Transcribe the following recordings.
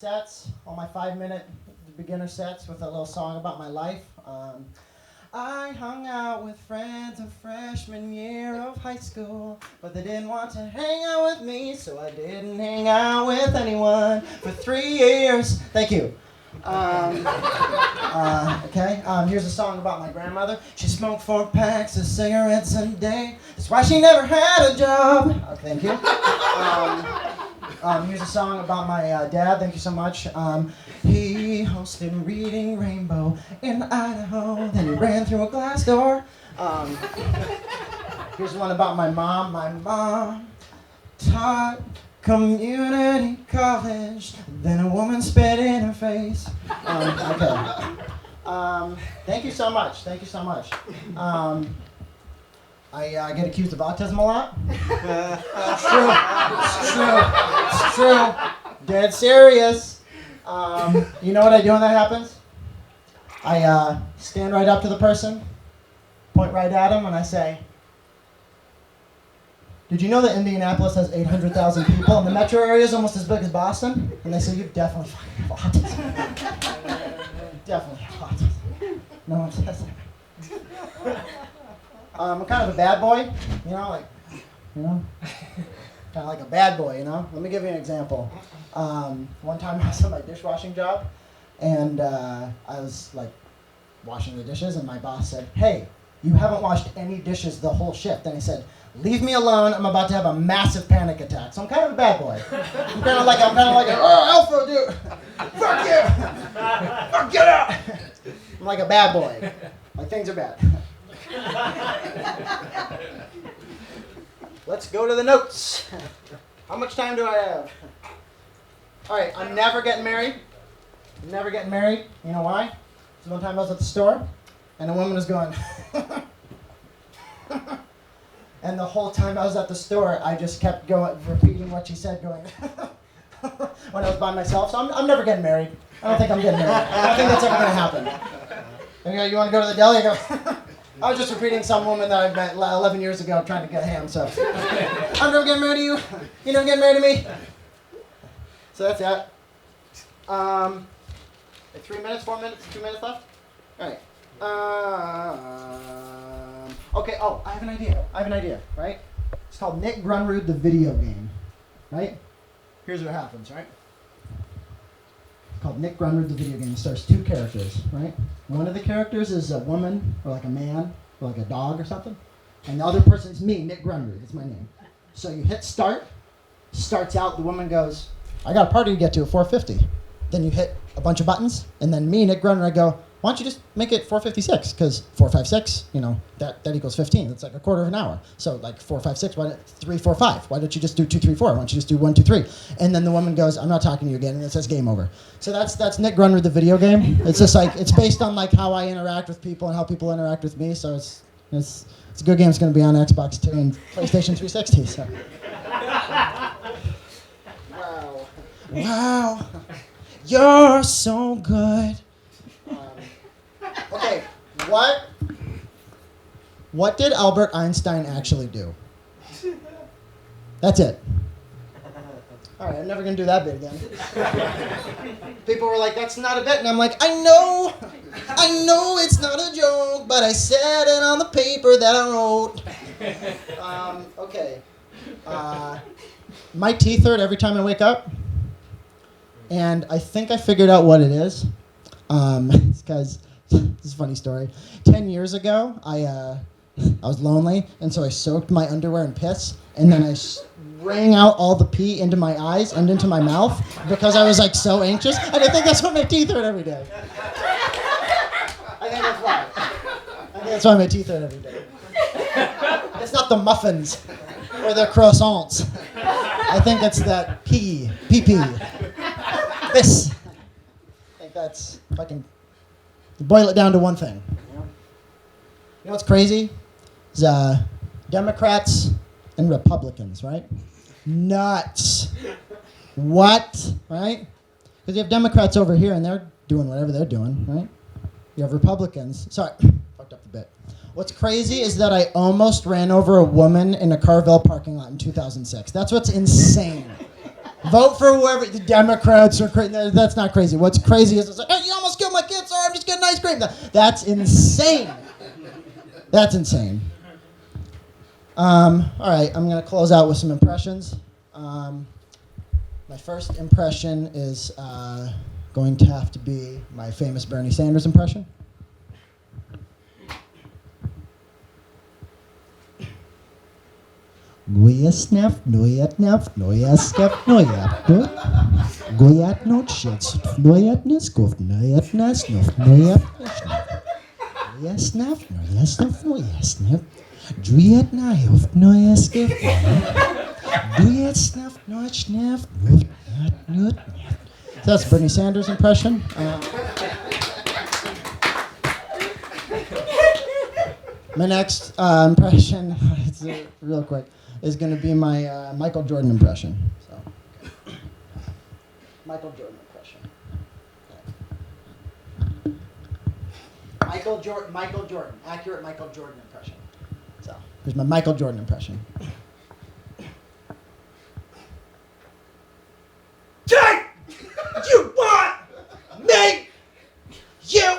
Sets, all my 5-minute beginner sets with a little song about my life. I hung out with friends of freshman year of high school, but they didn't want to hang out with me, so I didn't hang out with anyone for 3 years. Thank you. Here's a song about my grandmother. She smoked 4 packs of cigarettes a day. That's why she never had a job. Thank you. Here's a song about my dad. Thank you so much. He hosted Reading Rainbow in Idaho. Then he ran through a glass door. Here's one about my mom. My mom taught community college. Then a woman spit in her face. Thank you so much. Thank you so much. I get accused of autism a lot. It's true. It's true. It's true. Dead serious. You know what I do when that happens? I stand right up to the person, point right at him, and I say, "Did you know that Indianapolis has 800,000 people and the metro area is almost as big as Boston?" And they say, "You definitely fucking have autism." Definitely have autism. No one says that. I'm kind of a bad boy, kind of like a bad boy, Let me give you an example. One time I was at my dishwashing job, and I was washing the dishes, and my boss said, "Hey, you haven't washed any dishes the whole shift." And he said, "Leave me alone. I'm about to have a massive panic attack." So I'm kind of a bad boy. I'm kind of like alpha dude. Fuck you. Fuck, get out. I'm like a bad boy. Like things are bad. Let's go to the notes. How much time do I have? All right, I'm never getting married. I'm never getting married. You know why? So one time I was at the store, and a woman was going, and the whole time I was at the store, I just kept repeating what she said, going, when I was by myself. So I'm never getting married. I don't think I'm getting married. I don't think that's ever going to happen. And you want to go to the deli? I go, I was just repeating some woman that I met 11 years ago trying to get ham, so. I'm never getting married to you. You never getting married to me. So that's that. 3 minutes, 4 minutes, 2 minutes left? All right. Okay, I have an idea, right? It's called Nick Grunerud, the video game, right? Here's what happens, right? It's called Nick Grunerud, the video game. It stars 2 characters, right? One of the characters is a woman, or like a man, or like a dog or something. And the other person is me, Nick Grunerud. That's my name. So you hit start. Starts out, the woman goes, "I got a party to get to at 4:50. Then you hit a bunch of buttons, and then me, Nick Grunerud, I go, "Why don't you just make it 4:56? Because 4, 5, 6, that equals 15. That's like a quarter of an hour. So like 4, 5, 6, 3, 4, 5. Why don't you just do 2, 3, 4? Why don't you just do 1, 2, 3? And then the woman goes, "I'm not talking to you again," and it says game over. So that's Nick Grunerud, the video game. It's just it's based on how I interact with people and how people interact with me. So it's a good game. It's going to be on Xbox 2 and PlayStation 360. So. Wow. You're so good. Okay, what did Albert Einstein actually do? That's it. All right, I'm never going to do that bit again. People were like, "That's not a bit." And I'm like, I know it's not a joke, but I said it on the paper that I wrote. Okay. My teeth hurt every time I wake up. And I think I figured out what it is. It's because, this is a funny story. 10 years ago, I was lonely, and so I soaked my underwear in piss, and then I wrung out all the pee into my eyes and into my mouth because I was so anxious, and I think that's why my teeth hurt every day. I think that's why my teeth hurt every day. It's not the muffins or the croissants. I think it's that pee. This. I think that's, if I can boil it down to one thing. You know what's crazy? Is Democrats and Republicans, right? Nuts. What? Right? Because you have Democrats over here and they're doing whatever they're doing, right? You have Republicans. Sorry, fucked up a bit. What's crazy is that I almost ran over a woman in a Carvel parking lot in 2006. That's what's insane. Vote for whoever. The Democrats are crazy. That's not crazy. What's crazy is it's like, hey, you almost killed my kid. Sorry, I'm just getting ice cream. That's insane. That's insane. All right, I'm going to close out with some impressions. My first impression is going to have to be my famous Bernie Sanders impression. Goyasnef, noyatnef, noyaskef, noyatnef. Goyat notchets, noyatnes, gof, noyatnas, nof, noyatnef. Goyasnef, noyasnef, noyasnef. Druyat nayof, noyaskef. Duyat snef, noyatnef, nof, noyatnef. So that's Bernie Sanders impression. My next impression, it's real quick, is going to be my Michael Jordan impression. So, Michael Jordan impression. Michael Jordan, accurate Michael Jordan impression. So, here's my Michael Jordan impression. Jake, you want me? You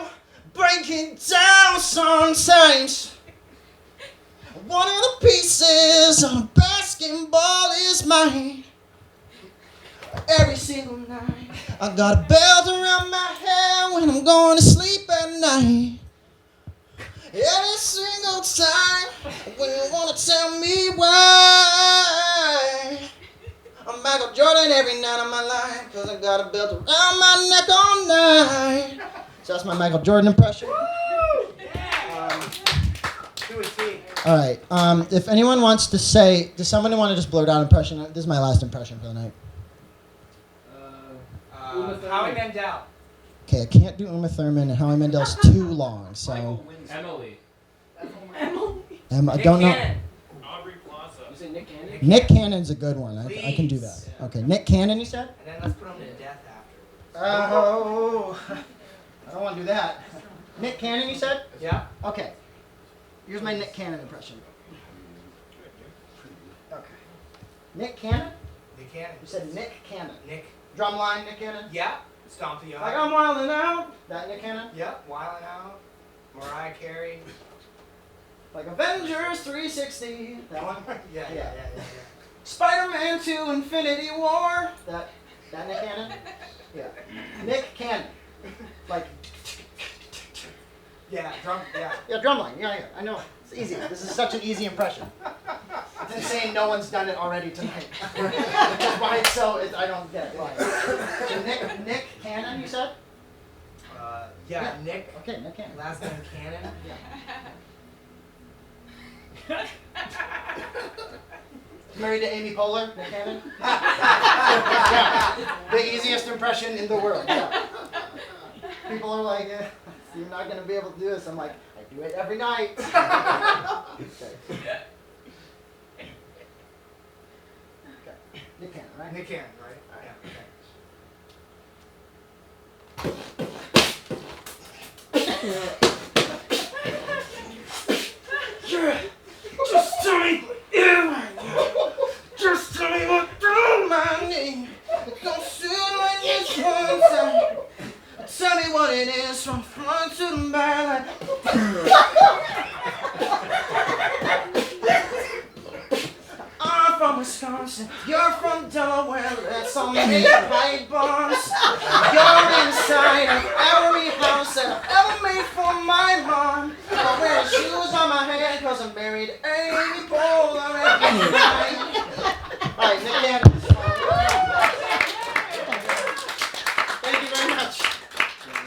breaking down sometimes. One of the pieces of a basketball is mine. Every single night, I got a belt around my head when I'm going to sleep at night. Every single time when you want to tell me why, I'm Michael Jordan every night of my life, because I got a belt around my neck all night. So that's my Michael Jordan impression. All right. If anyone wants to say, does somebody want to just blurt out impression? This is my last impression for the night. Howie Mandel. Okay, I can't do Uma Thurman, and Howie Mandel's too long. So Emily. I don't know. Cannon. Aubrey Plaza. You say Nick Cannon? Nick Cannon's a good one. I can do that. Okay, Nick Cannon, you said? And then let's put him to death after. Oh, I don't want to do that. Nick Cannon, you said? Yeah. Okay. Here's my Nick Cannon impression. Okay. Nick Cannon? Nick Cannon. You said Nick Cannon. Nick. Drumline, Nick Cannon? Yeah. Stomp the yard. Like I'm wildin' out. That Nick Cannon? Yep. Wildin' Out. Mariah Carey. Like Avengers 360. That one? Yeah. Spider-Man 2 Infinity War. That Nick Cannon? Yeah. Nick Cannon. Like, Yeah. Drum. Yeah. yeah, drumline. Yeah. I know. It's easy. This is such an easy impression. It's insane no one's done it already tonight. Which is why it's so, I don't get it. Why. So Nick Cannon, you said? Yeah. Nick. Okay, Nick Cannon. Last name Cannon. Yeah. Married to Amy Poehler, Nick Cannon? Yeah. The easiest impression in the world. Yeah. People are like, you're not going to be able to do this. I'm like, I do it every night. Okay. Nick Cannon, right? Nick Cannon, right? Yeah. Just tell me, just tell me what through my name. Don't soon when it's one time. Tell me what it is from front to the back. I'm from Wisconsin, you're from Delaware. Let's all make right bonds. You're inside of every house that I've ever made for my mom. I wear shoes on my head 'cause I'm married to Amy Poehler every night.